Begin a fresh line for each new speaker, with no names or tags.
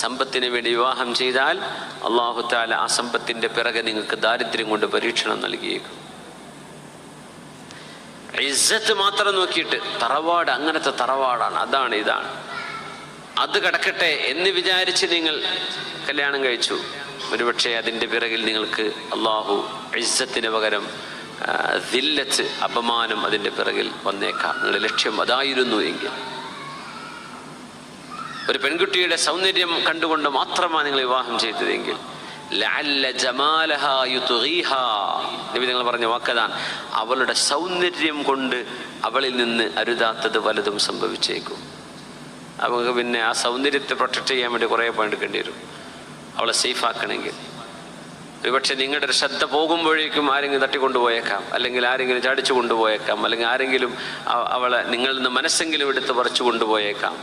സമ്പത്തിന് വേണ്ടി വിവാഹം ചെയ്താൽ അല്ലാഹു തആല ആ സമ്പത്തിൻ്റെ പിറകെ നിങ്ങൾക്ക് ദാരിദ്ര്യം കൊണ്ട് പരീക്ഷണം നൽകിയേക്കും. ഇസ്സത്ത് മാത്രം നോക്കിയിട്ട് തറവാട് അങ്ങനത്തെ തറവാടാണ്, അതാണ് ഇതാണ്, അത് കിടക്കട്ടെ എന്ന് വിചാരിച്ച് നിങ്ങൾ കല്യാണം കഴിച്ചു. ഒരുപക്ഷെ അതിൻ്റെ പിറകിൽ നിങ്ങൾക്ക് അല്ലാഹു ഇസ്സത്തിന് പകരം ദില്ലത്ത്, അപമാനം അതിൻ്റെ പിറകിൽ വന്നേക്കാം. നിങ്ങളുടെ ലക്ഷ്യം അതായിരുന്നു എങ്കിൽ. ഒരു പെൺകുട്ടിയുടെ സൗന്ദര്യം കണ്ടുകൊണ്ട് മാത്രമാണ് നിങ്ങൾ വിവാഹം ചെയ്തതെങ്കിൽ ലഅല്ല ജമാലഹാ യുത്ഗീഹാ, നബി നിങ്ങൾ പറഞ്ഞ വാക്കതാണ്, അവളുടെ സൗന്ദര്യം കൊണ്ട് അവളിൽ നിന്ന് അരുതാത്തത് വലതും സംഭവിച്ചേക്കും. നമുക്ക് പിന്നെ ആ സൗന്ദര്യത്തെ പ്രൊട്ടക്റ്റ് ചെയ്യാൻ വേണ്ടി കുറേ പണിയെടുക്കേണ്ടി വരും അവളെ സേഫ് ആക്കണമെങ്കിൽ. ഒരുപക്ഷെ നിങ്ങളുടെ ഒരു ശ്രദ്ധ പോകുമ്പോഴേക്കും ആരെങ്കിലും തട്ടിക്കൊണ്ടുപോയേക്കാം, അല്ലെങ്കിൽ ആരെങ്കിലും ചാടിച്ചു കൊണ്ടുപോയേക്കാം, അല്ലെങ്കിൽ ആരെങ്കിലും അവളെ നിങ്ങളിൽ നിന്ന് മനസ്സെങ്കിലും എടുത്ത് പറിച്ചു കൊണ്ടുപോയേക്കാം.